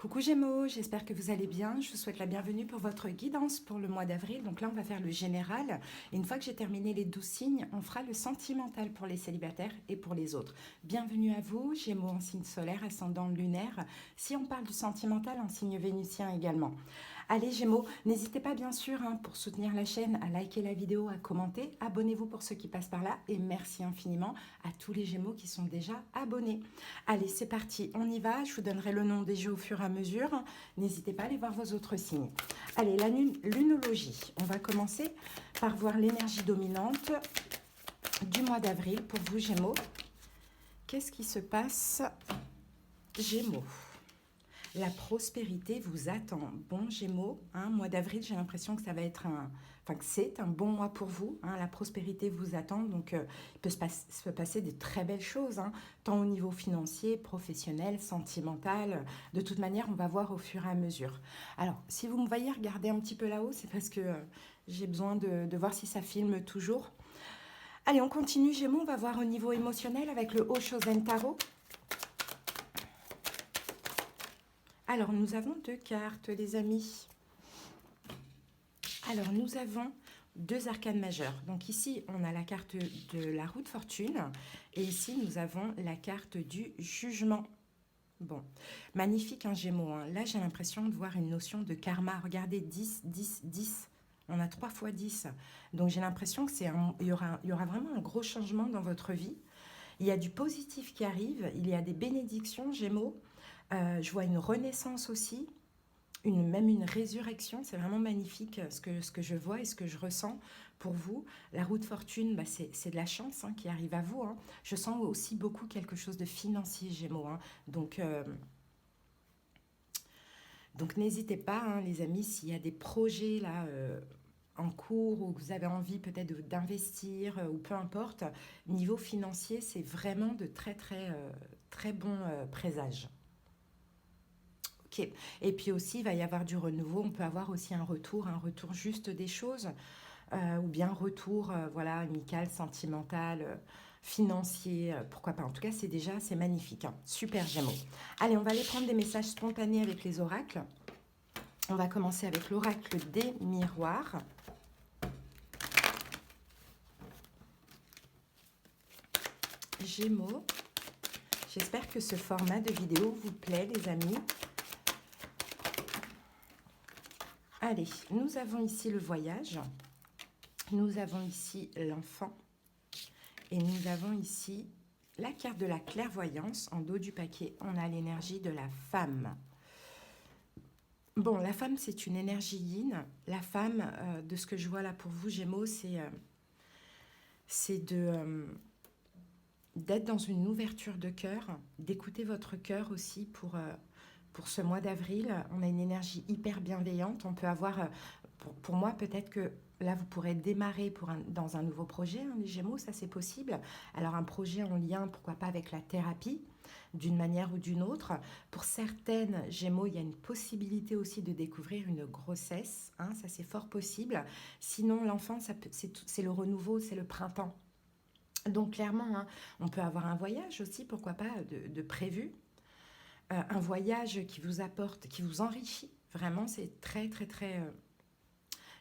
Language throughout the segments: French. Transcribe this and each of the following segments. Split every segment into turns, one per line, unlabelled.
Coucou Gémeaux, j'espère que vous allez bien. Je vous souhaite la bienvenue pour votre guidance pour le mois d'avril. Donc là, on va faire le général. Et une fois que j'ai terminé les 12 signes, on fera le sentimental pour les célibataires et pour les autres. Bienvenue à vous, Gémeaux en signe solaire, ascendant lunaire. Si on parle du sentimental, en signe vénusien également. Allez Gémeaux, n'hésitez pas bien sûr pour soutenir la chaîne, à liker la vidéo, à commenter. Abonnez-vous pour ceux qui passent par là. Et merci infiniment à tous les Gémeaux qui sont déjà abonnés. Allez, c'est parti, on y va. Je vous donnerai le nom des jeux au fur et à mesure. N'hésitez pas à aller voir vos autres signes. Allez, la lunologie. On va commencer par voir l'énergie dominante du mois d'avril pour vous, Gémeaux. Qu'est-ce qui se passe, Gémeaux? La prospérité vous attend. Bon, Gémeaux, mois d'avril, j'ai l'impression que ça va être que c'est un bon mois pour vous. La prospérité vous attend, donc il peut se passer des très belles choses, tant au niveau financier, professionnel, sentimental. De toute manière, on va voir au fur et à mesure. Alors, si vous me voyez regarder un petit peu là-haut, c'est parce que j'ai besoin de voir si ça filme toujours. Allez, on continue, Gémeaux. On va voir au niveau émotionnel avec le Oshozen Tarot. Alors, nous avons deux cartes, les amis. Alors, nous avons deux arcanes majeures. Donc ici, on a la carte de la roue de fortune. Et ici, nous avons la carte du jugement. Bon, magnifique, Gémeaux. Là, j'ai l'impression de voir une notion de karma. Regardez, 10, 10, 10. On a 3 fois 10. Donc, j'ai l'impression que il y aura vraiment un gros changement dans votre vie. Il y a du positif qui arrive. Il y a des bénédictions, Gémeaux. Je vois une renaissance aussi, même une résurrection. C'est vraiment magnifique ce que je vois et ce que je ressens pour vous. La roue de fortune, c'est de la chance qui arrive à vous. Je sens aussi beaucoup quelque chose de financier, Gémeaux. Donc n'hésitez pas, les amis, s'il y a des projets là en cours ou que vous avez envie peut-être d'investir ou peu importe, niveau financier, c'est vraiment de très très très bons présages. Okay. Et puis aussi, il va y avoir du renouveau. On peut avoir aussi un retour juste des choses, ou bien un retour, voilà, amical, sentimental, financier, pourquoi pas. En tout cas, c'est magnifique. Super Gémeaux. Allez, on va aller prendre des messages spontanés avec les oracles. On va commencer avec l'oracle des miroirs. Gémeaux. J'espère que ce format de vidéo vous plaît, les amis. Allez, nous avons ici le voyage, nous avons ici l'enfant et nous avons ici la carte de la clairvoyance. En dos du paquet, on a l'énergie de la femme. Bon, la femme, c'est une énergie yin. La femme, de ce que je vois là pour vous, Gémeaux, c'est d'être dans une ouverture de cœur, d'écouter votre cœur aussi pour ce mois d'avril. On a une énergie hyper bienveillante. On peut avoir, pour moi, peut-être que là, vous pourrez démarrer dans un nouveau projet, les Gémeaux, ça c'est possible. Alors un projet en lien, pourquoi pas avec la thérapie, d'une manière ou d'une autre. Pour certaines Gémeaux, il y a une possibilité aussi de découvrir une grossesse. Ça c'est fort possible. Sinon, l'enfant, c'est le renouveau, c'est le printemps. Donc clairement, on peut avoir un voyage aussi, pourquoi pas, de prévu. Un voyage qui vous apporte, qui vous enrichit. Vraiment, c'est très, très, très,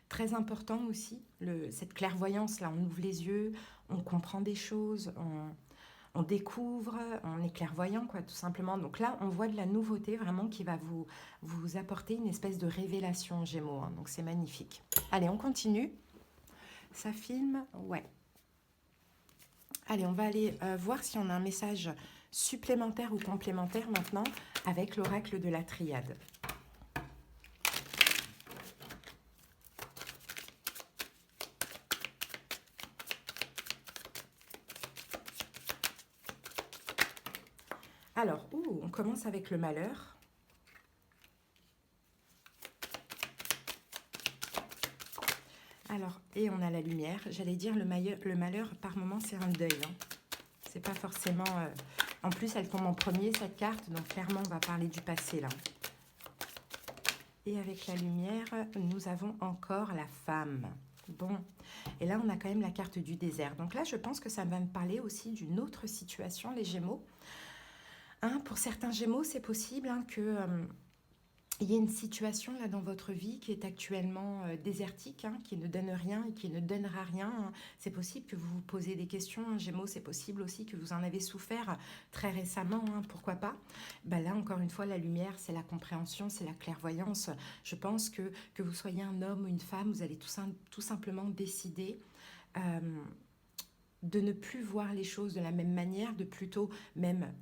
très important aussi. Cette clairvoyance-là, on ouvre les yeux, on comprend des choses, on découvre, on est clairvoyant, quoi, tout simplement. Donc là, on voit de la nouveauté vraiment qui va vous apporter une espèce de révélation, Gémeaux. Donc c'est magnifique. Allez, on continue. Ça filme, ouais. Allez, on va aller voir si on a un message supplémentaire ou complémentaire maintenant avec l'oracle de la triade. Alors, on commence avec le malheur. Alors, et on a la lumière. J'allais dire le malheur, par moment, c'est un deuil. C'est pas forcément... En plus, elle tombe en premier, cette carte. Donc, clairement, on va parler du passé, là. Et avec la lumière, nous avons encore la femme. Bon. Et là, on a quand même la carte du désert. Donc là, je pense que ça va me parler aussi d'une autre situation, les Gémeaux. Pour certains Gémeaux, c'est possible que Il y a une situation là dans votre vie qui est actuellement désertique, hein, qui ne donne rien et qui ne donnera rien, hein. C'est possible que vous vous posez des questions, hein, Gémeaux, c'est possible aussi que vous en avez souffert très récemment, hein, pourquoi pas. Bah là, encore une fois, la lumière, c'est la compréhension, c'est la clairvoyance. Je pense que vous soyez un homme ou une femme, vous allez tout simplement décider euh, de ne plus voir les choses de la même manière, de plutôt même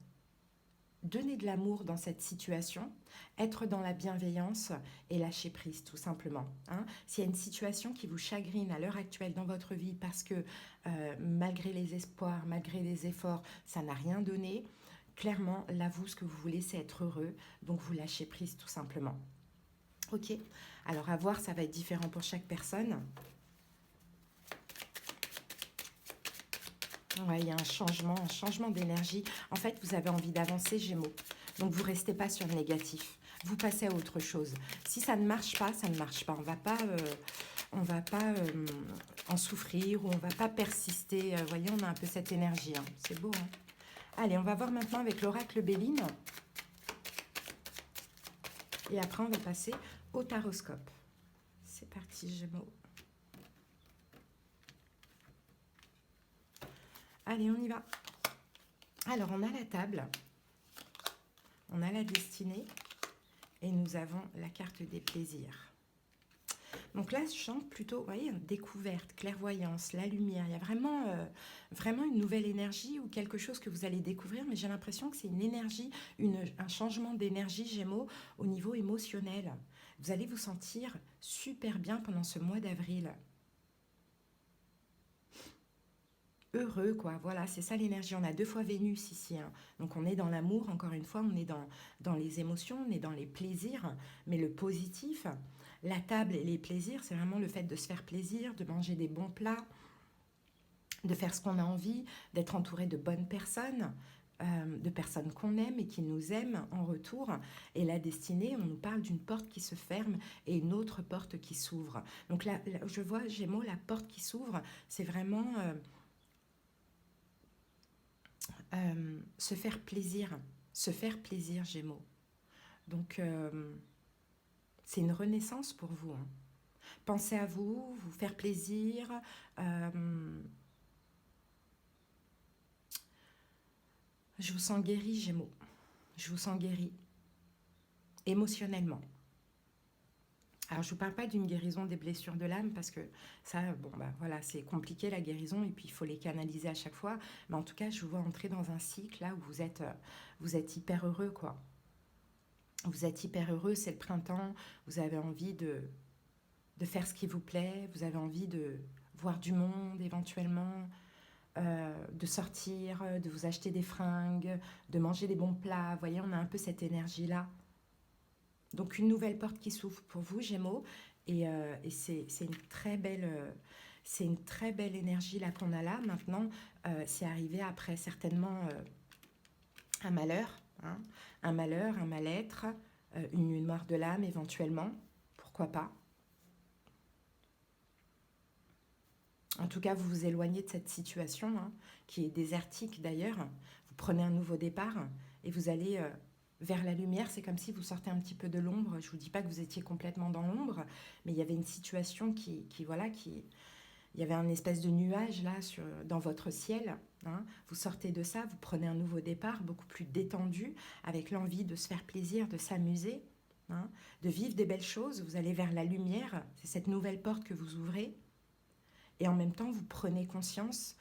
donner de l'amour dans cette situation, être dans la bienveillance et lâcher prise tout simplement, hein. S'il y a une situation qui vous chagrine à l'heure actuelle dans votre vie parce que malgré les espoirs, malgré les efforts, ça n'a rien donné, clairement, là, vous, ce que vous voulez, c'est être heureux, donc vous lâchez prise tout simplement. Ok, alors à voir, ça va être différent pour chaque personne. Ouais, il y a un changement d'énergie. En fait, vous avez envie d'avancer, Gémeaux. Donc, vous ne restez pas sur le négatif. Vous passez à autre chose. Si ça ne marche pas, ça ne marche pas. On va pas en souffrir ou on ne va pas persister. Vous voyez, on a un peu cette énergie, hein. C'est beau, hein. Allez, on va voir maintenant avec l'oracle Béline. Et après, on va passer au taroscope. C'est parti, Gémeaux. Allez, on y va. Alors, on a la table, on a la destinée et nous avons la carte des plaisirs. Donc là, je sens plutôt, vous voyez, une découverte, clairvoyance, la lumière. Il y a vraiment une nouvelle énergie ou quelque chose que vous allez découvrir, mais j'ai l'impression que c'est une énergie, un changement d'énergie, Gémeaux, au niveau émotionnel. Vous allez vous sentir super bien pendant ce mois d'avril. Heureux, quoi. Voilà, c'est ça l'énergie. On a 2 fois Vénus ici, hein. Donc on est dans l'amour, encore une fois, on est dans les émotions, on est dans les plaisirs, mais le positif, la table et les plaisirs, c'est vraiment le fait de se faire plaisir, de manger des bons plats, de faire ce qu'on a envie, d'être entouré de bonnes personnes, de personnes qu'on aime et qui nous aiment en retour. Et la destinée, on nous parle d'une porte qui se ferme et une autre porte qui s'ouvre. Donc là, je vois, Gémeaux, la porte qui s'ouvre, c'est vraiment... se faire plaisir, Gémeaux. Donc, c'est une renaissance pour vous, hein. Pensez à vous, vous faire plaisir. Je vous sens guéri, Gémeaux. Je vous sens guéri émotionnellement. Alors, je ne vous parle pas d'une guérison des blessures de l'âme parce que ça, bon, bah voilà, c'est compliqué la guérison et puis il faut les canaliser à chaque fois. Mais en tout cas, je vous vois entrer dans un cycle là où vous êtes hyper heureux, quoi. Vous êtes hyper heureux, c'est le printemps, vous avez envie de faire ce qui vous plaît, vous avez envie de voir du monde éventuellement, de sortir, de vous acheter des fringues, de manger des bons plats. Vous voyez, on a un peu cette énergie-là. Donc une nouvelle porte qui s'ouvre pour vous, Gémeaux, et c'est une très belle énergie là qu'on a là. Maintenant, c'est arrivé après certainement un malheur, hein, un malheur, un mal-être, une mort de l'âme éventuellement, pourquoi pas. En tout cas, vous vous éloignez de cette situation, hein, qui est désertique d'ailleurs. Vous prenez un nouveau départ et vous allez vers la lumière. C'est comme si vous sortez un petit peu de l'ombre. Je ne vous dis pas que vous étiez complètement dans l'ombre, mais il y avait une situation il y avait un espèce de nuage là dans votre ciel, hein. Vous sortez de ça, vous prenez un nouveau départ, beaucoup plus détendu, avec l'envie de se faire plaisir, de s'amuser, hein, de vivre des belles choses. Vous allez vers la lumière, c'est cette nouvelle porte que vous ouvrez. Et en même temps, vous prenez conscience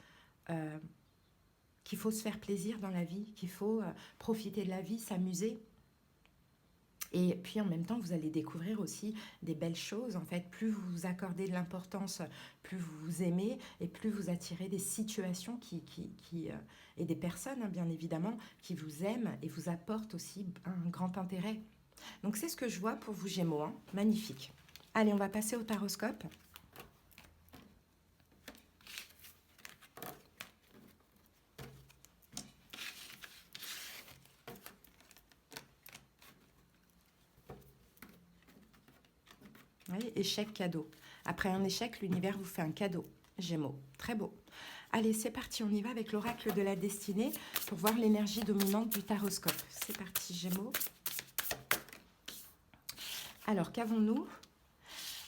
qu'il faut se faire plaisir dans la vie, qu'il faut profiter de la vie, s'amuser. Et puis en même temps, vous allez découvrir aussi des belles choses. En fait, plus vous vous accordez de l'importance, plus vous vous aimez et plus vous attirez des situations et des personnes, hein, bien évidemment, qui vous aiment et vous apportent aussi un grand intérêt. Donc c'est ce que je vois pour vous, Gémeaux, hein. Magnifique. Allez, on va passer au taroscope. Oui, échec, cadeau. Après un échec, l'univers vous fait un cadeau. Gémeaux, très beau. Allez, c'est parti, on y va avec l'oracle de la destinée pour voir l'énergie dominante du taroscope. C'est parti, Gémeaux. Alors, qu'avons-nous?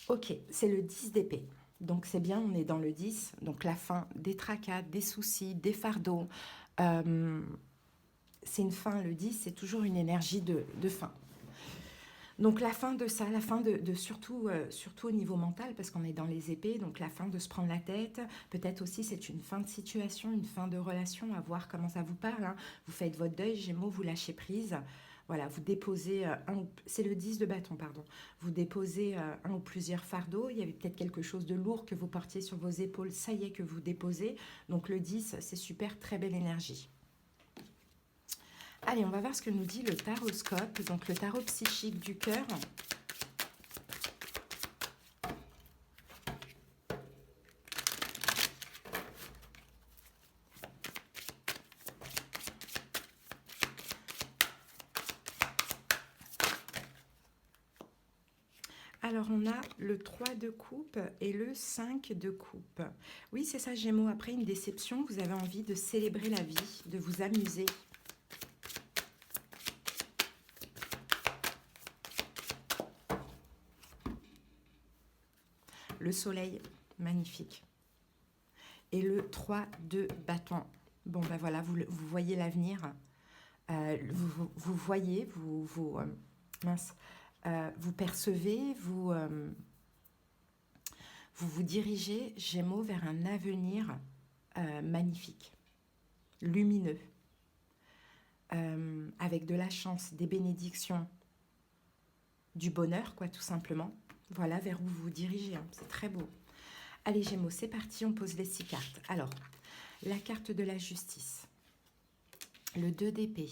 Ok, c'est le 10 d'épée. Donc, c'est bien, on est dans le 10. Donc, la fin des tracas, des soucis, des fardeaux. C'est une fin, le 10, c'est toujours une énergie de fin. Donc la fin de ça, la fin de surtout, surtout au niveau mental, parce qu'on est dans les épées, donc la fin de se prendre la tête, peut-être aussi c'est une fin de situation, une fin de relation, à voir comment ça vous parle, hein. Vous faites votre deuil, Gémeaux, vous lâchez prise, voilà, vous déposez c'est le 10 de bâton, pardon, vous déposez un ou plusieurs fardeaux, il y avait peut-être quelque chose de lourd que vous portiez sur vos épaules, ça y est que vous déposez, donc le 10, c'est super, très belle énergie. Allez, on va voir ce que nous dit le taroscope, donc le tarot psychique du cœur. Alors, on a le 3 de coupe et le 5 de coupe. Oui, c'est ça, Gémeaux. Après une déception, vous avez envie de célébrer la vie, de vous amuser. Le soleil, magnifique. Et le 3 de bâton. Bon, ben voilà, vous voyez l'avenir. Vous voyez, mince, vous percevez, vous dirigez, Gémeaux, vers un avenir magnifique, lumineux, avec de la chance, des bénédictions, du bonheur, quoi, tout simplement. Voilà vers où vous vous dirigez, hein. C'est très beau. Allez, Gémeaux, c'est parti, on pose les 6 cartes. Alors, la carte de la justice, le 2 d'épée,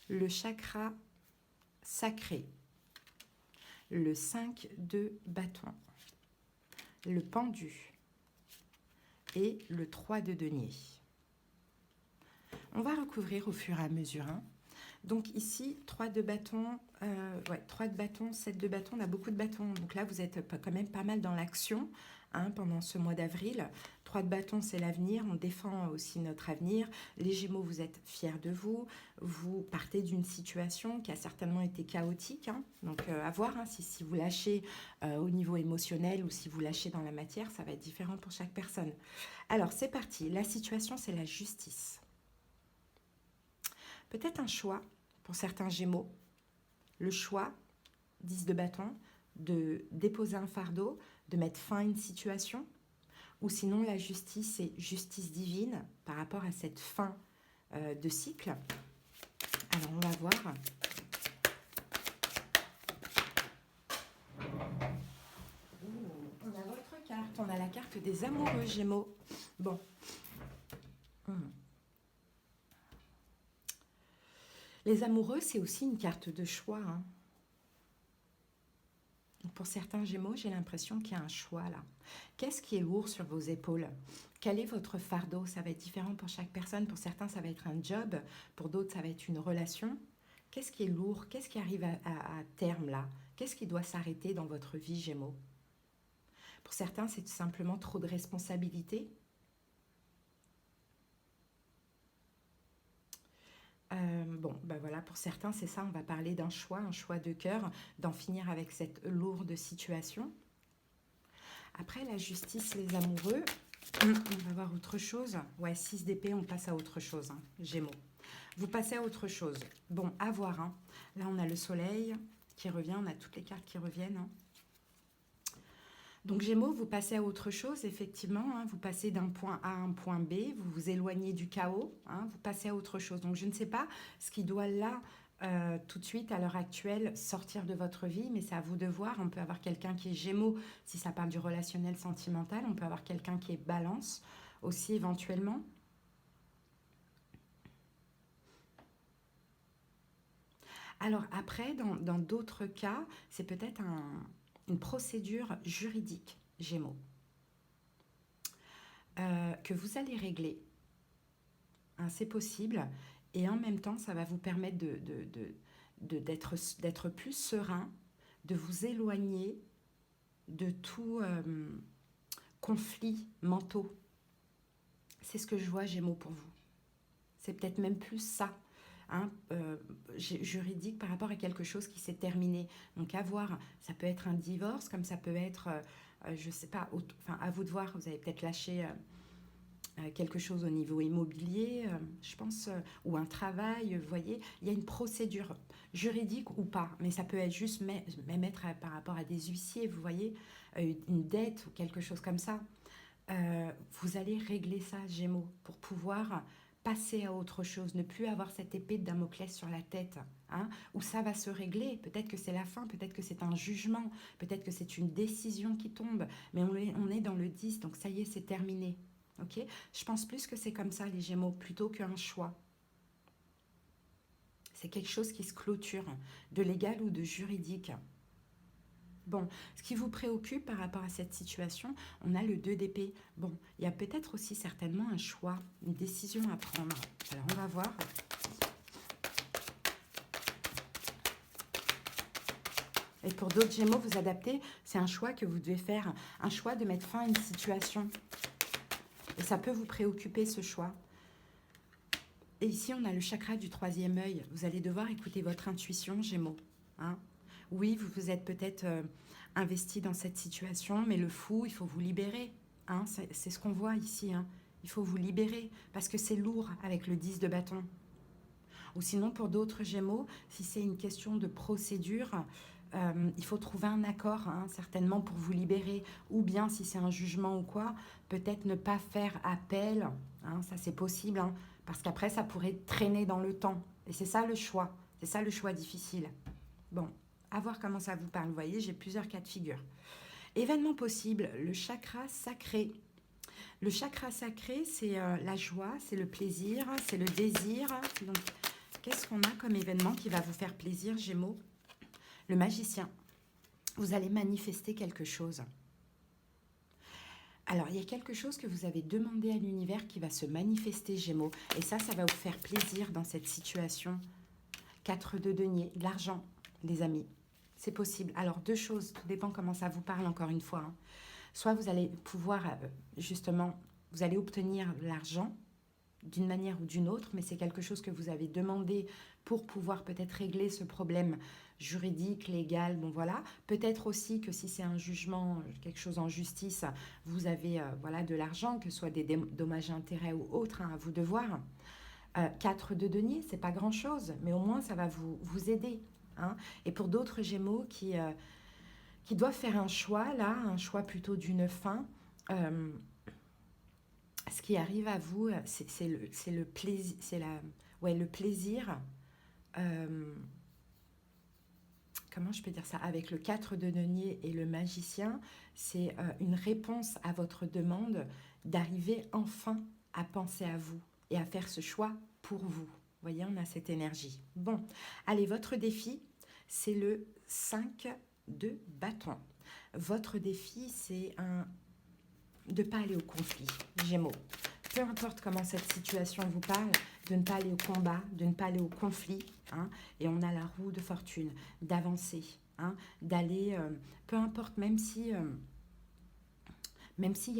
le chakra sacré, le 5 de bâton, le pendu et le 3 de denier. On va recouvrir au fur et à mesure, hein. Donc ici, 3 de bâton, 3 de bâton, 7 de bâton, on a beaucoup de bâtons. Donc là, vous êtes quand même pas mal dans l'action, hein, pendant ce mois d'avril. 3 de bâton, c'est l'avenir, on défend aussi notre avenir. Les Gémeaux, vous êtes fiers de vous. Vous partez d'une situation qui a certainement été chaotique, hein. Donc à voir, hein, si vous lâchez au niveau émotionnel ou si vous lâchez dans la matière, ça va être différent pour chaque personne. Alors c'est parti, la situation, c'est la justice. Peut-être un choix pour certains Gémeaux. Le choix, 10 de bâton, de déposer un fardeau, de mettre fin à une situation. Ou sinon, la justice, c'est justice divine par rapport à cette fin de cycle. Alors, on va voir. On a votre carte. On a la carte des amoureux Gémeaux. Bon. Les amoureux, c'est aussi une carte de choix, hein. Pour certains Gémeaux, j'ai l'impression qu'il y a un choix là. Qu'est-ce qui est lourd sur vos épaules? Quel est votre fardeau? Ça va être différent pour chaque personne. Pour certains, ça va être un job. Pour d'autres, ça va être une relation. Qu'est-ce qui est lourd? Qu'est-ce qui arrive à terme là? Qu'est-ce qui doit s'arrêter dans votre vie, Gémeaux? Pour certains, c'est tout simplement trop de responsabilités. Bon, ben voilà, pour certains, c'est ça, on va parler d'un choix, un choix de cœur, d'en finir avec cette lourde situation. Après, la justice, les amoureux, on va voir autre chose. Ouais, 6 d'épée, on passe à autre chose, hein, Gémeaux. Vous passez à autre chose. Bon, à voir, hein. Là, on a le soleil qui revient, on a toutes les cartes qui reviennent, hein. Donc Gémeaux, vous passez à autre chose, effectivement, hein, vous passez d'un point A à un point B, vous vous éloignez du chaos, hein, vous passez à autre chose. Donc je ne sais pas ce qui doit là, tout de suite, à l'heure actuelle, sortir de votre vie, mais c'est à vous de voir. On peut avoir quelqu'un qui est Gémeaux, si ça parle du relationnel sentimental, on peut avoir quelqu'un qui est Balance, aussi éventuellement. Alors après, dans d'autres cas, c'est peut-être une procédure juridique, Gémeaux, que vous allez régler, hein, c'est possible, et en même temps, ça va vous permettre d'être plus serein, de vous éloigner de tout conflit mentaux. C'est ce que je vois, Gémeaux, pour vous. C'est peut-être même plus ça. hein, juridique par rapport à quelque chose qui s'est terminé. Donc à voir, ça peut être un divorce, comme ça peut être, je ne sais pas, enfin à vous de voir, vous avez peut-être lâché quelque chose au niveau immobilier, je pense, ou un travail, vous voyez, il y a une procédure juridique ou pas, mais ça peut être juste même être par rapport à des huissiers, vous voyez, une dette ou quelque chose comme ça. Vous allez régler ça, Gémeaux, pour pouvoir passer à autre chose, ne plus avoir cette épée de Damoclès sur la tête, hein, où ça va se régler. Peut-être que c'est la fin, peut-être que c'est un jugement, peut-être que c'est une décision qui tombe, mais on est dans le 10, donc ça y est, c'est terminé. Ok, je pense plus que c'est comme ça, les Gémeaux, plutôt qu'un choix. C'est quelque chose qui se clôture, de légal ou de juridique. Bon, ce qui vous préoccupe par rapport à cette situation, on a le 2 d'épée. Bon, il y a peut-être aussi certainement un choix, une décision à prendre. Alors, on va voir. Et pour d'autres Gémeaux, vous adaptez, c'est un choix que vous devez faire, un choix de mettre fin à une situation. Et ça peut vous préoccuper, ce choix. Et ici, on a le chakra du 3e œil. Vous allez devoir écouter votre intuition, Gémeaux. Hein? Oui, vous vous êtes peut-être investi dans cette situation, mais le fou, il faut vous libérer. Hein? C'est ce qu'on voit ici. Hein? Il faut vous libérer parce que c'est lourd avec le 10 de bâton. Ou sinon, pour d'autres Gémeaux, si c'est une question de procédure, il faut trouver un accord, hein, certainement, pour vous libérer. Ou bien, si c'est un jugement ou quoi, peut-être ne pas faire appel. Hein, ça, c'est possible, hein, parce qu'après, ça pourrait traîner dans le temps. Et c'est ça le choix. C'est ça le choix difficile. Bon, à voir comment ça vous parle. Vous voyez, j'ai plusieurs cas de figure. Événement possible, le chakra sacré. Le chakra sacré, c'est la joie, c'est le plaisir, c'est le désir. Donc, qu'est-ce qu'on a comme événement qui va vous faire plaisir, Gémeaux? Le magicien. Vous allez manifester quelque chose. Alors, il y a quelque chose que vous avez demandé à l'univers qui va se manifester, Gémeaux. Et ça va vous faire plaisir dans cette situation. 4 de denier, de l'argent, les amis. C'est possible. Alors, 2 choses, tout dépend comment ça vous parle, encore une fois. Hein. Soit vous allez pouvoir, justement, vous allez obtenir l'argent d'une manière ou d'une autre, mais c'est quelque chose que vous avez demandé pour pouvoir peut-être régler ce problème juridique, légal, bon voilà. Peut-être aussi que si c'est un jugement, quelque chose en justice, vous avez voilà, de l'argent, que ce soit des dommages et intérêts ou autres, hein, à vous de voir. 4 de denier, c'est pas grand-chose, mais au moins ça va vous aider. Hein. Et pour d'autres Gémeaux qui doivent faire un choix, là, un choix plutôt d'une fin, ce qui arrive à vous, c'est le plaisir, le plaisir. Comment je peux dire ça? Avec le 4 de denier et le magicien, c'est une réponse à votre demande d'arriver enfin à penser à vous et à faire ce choix pour vous. Vous voyez, on a cette énergie. Bon, allez, votre défi, c'est le 5 de bâton. Votre défi, c'est de ne pas aller au conflit, Gémeaux. Peu importe comment cette situation vous parle, de ne pas aller au combat, de ne pas aller au conflit. Hein, et on a la roue de fortune, d'avancer, hein, d'aller, peu importe, même s'il y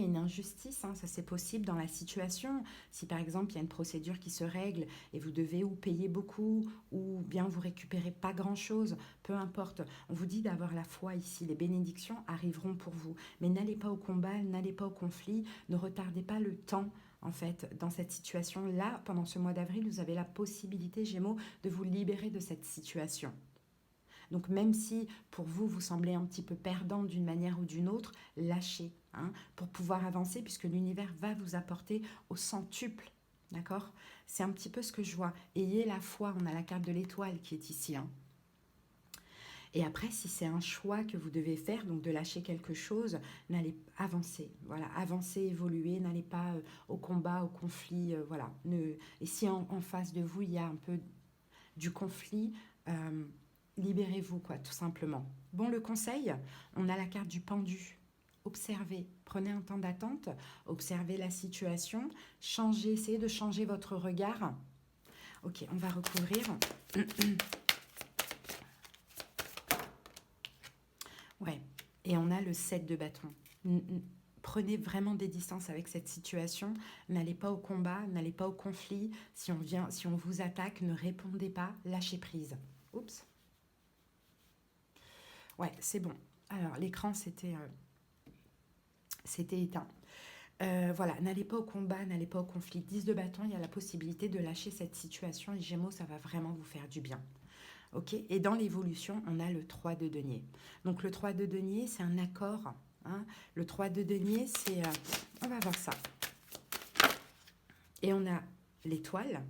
a une injustice, hein, ça c'est possible dans la situation. Si par exemple il y a une procédure qui se règle et vous devez ou payer beaucoup ou bien vous récupérez pas grand-chose, peu importe. On vous dit d'avoir la foi ici. Les bénédictions arriveront pour vous. Mais n'allez pas au combat, n'allez pas au conflit, ne retardez pas le temps. En fait, dans cette situation-là, pendant ce mois d'avril, vous avez la possibilité, Gémeaux, de vous libérer de cette situation. Donc même si pour vous, vous semblez un petit peu perdant d'une manière ou d'une autre, lâchez hein, pour pouvoir avancer puisque l'univers va vous apporter au centuple. D'accord? C'est un petit peu ce que je vois. Ayez la foi, on a la carte de l'étoile qui est ici. Hein. Et après, si c'est un choix que vous devez faire, donc de lâcher quelque chose, n'allez pas avancer. Voilà, avancez, évoluez, n'allez pas au combat, au conflit. Voilà. Et si en face de vous, il y a un peu du conflit, libérez-vous, quoi, tout simplement. Bon, le conseil, on a la carte du pendu. Observez, prenez un temps d'attente, observez la situation, changez, essayez de changer votre regard. Ok, on va recouvrir. Ouais, et on a le 7 de bâton. prenez vraiment des distances avec cette situation. N'allez pas au combat, n'allez pas au conflit. Si on vous attaque, ne répondez pas, lâchez prise. Oups. Ouais, c'est bon. Alors, l'écran, c'était éteint. Voilà, n'allez pas au combat, n'allez pas au conflit. 10 de bâton, il y a la possibilité de lâcher cette situation. Et Gémeaux, ça va vraiment vous faire du bien. Ok. Et dans l'évolution, on a le 3 de denier. Donc, le 3 de denier, c'est un accord. Hein. Le 3 de denier, c'est... on va voir ça. Et on a l'étoile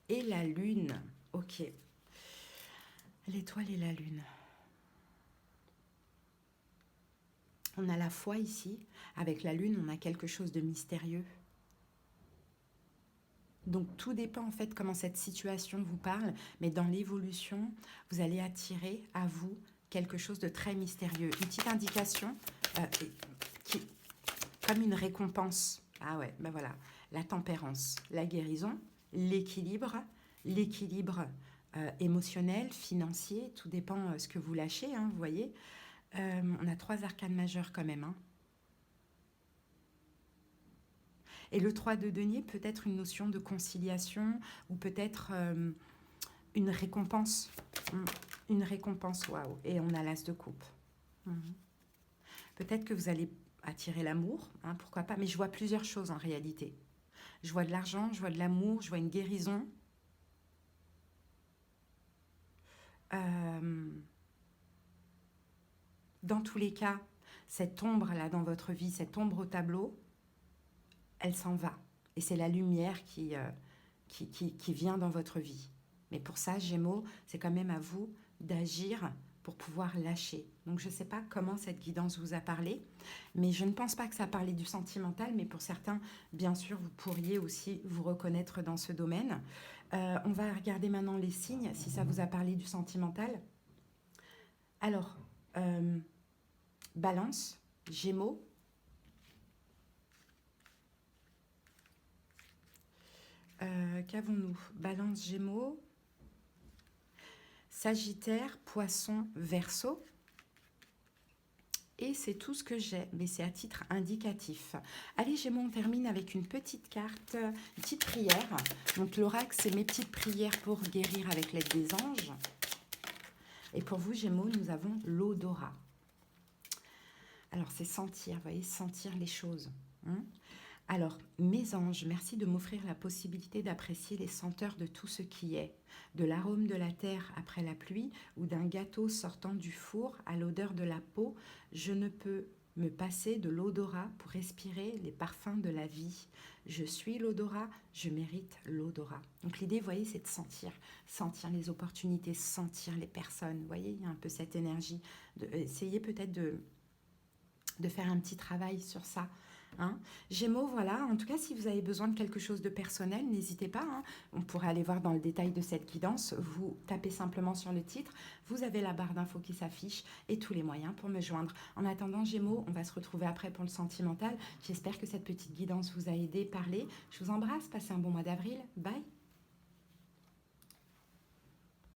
et la lune. Ok. L'étoile et la lune. On a la foi ici. Avec la lune, on a quelque chose de mystérieux. Donc, tout dépend en fait comment cette situation vous parle. Mais dans l'évolution, vous allez attirer à vous quelque chose de très mystérieux. Une petite indication comme une récompense. Ah ouais, ben voilà. La tempérance, la guérison, l'équilibre émotionnel, financier. Tout dépend ce que vous lâchez, hein, vous voyez. On a 3 arcanes majeures quand même. Hein. Et le 3 de denier peut être une notion de conciliation ou peut-être une récompense. Une récompense, waouh. Et on a l'as de coupe. Peut-être que vous allez attirer l'amour, hein, pourquoi pas. Mais je vois plusieurs choses en réalité. Je vois de l'argent, je vois de l'amour, je vois une guérison. Dans tous les cas, cette ombre-là dans votre vie, cette ombre au tableau, elle s'en va. Et c'est la lumière qui vient dans votre vie. Mais pour ça, Gémeaux, c'est quand même à vous d'agir pour pouvoir lâcher. Donc, je ne sais pas comment cette guidance vous a parlé, mais je ne pense pas que ça parlait du sentimental, mais pour certains, bien sûr, vous pourriez aussi vous reconnaître dans ce domaine. On va regarder maintenant les signes, si ça vous a parlé du sentimental. Alors, Balance, Gémeaux, qu'avons-nous? Balance, Gémeaux, Sagittaire, Poisson, Verseau. Et c'est tout ce que j'ai, mais c'est à titre indicatif. Allez, Gémeaux, on termine avec une petite carte, une petite prière. Donc, l'oracle, c'est mes petites prières pour guérir avec l'aide des anges. Et pour vous, Gémeaux, nous avons l'odorat. Alors, c'est sentir, vous voyez, sentir les choses. Alors, mes anges, merci de m'offrir la possibilité d'apprécier les senteurs de tout ce qui est. De l'arôme de la terre après la pluie ou d'un gâteau sortant du four à l'odeur de la peau, je ne peux me passer de l'odorat pour respirer les parfums de la vie. Je suis l'odorat, je mérite l'odorat. Donc l'idée, vous voyez, c'est de sentir les opportunités, sentir les personnes. Vous voyez, il y a un peu cette énergie. Essayez peut-être de faire un petit travail sur ça. Hein. Gémeaux, voilà, en tout cas, si vous avez besoin de quelque chose de personnel, n'hésitez pas. Hein. On pourrait aller voir dans le détail de cette guidance. Vous tapez simplement sur le titre. Vous avez la barre d'infos qui s'affiche et tous les moyens pour me joindre. En attendant, Gémeaux, on va se retrouver après pour le sentimental. J'espère que cette petite guidance vous a aidé, parlé. Je vous embrasse. Passez un bon mois d'avril. Bye.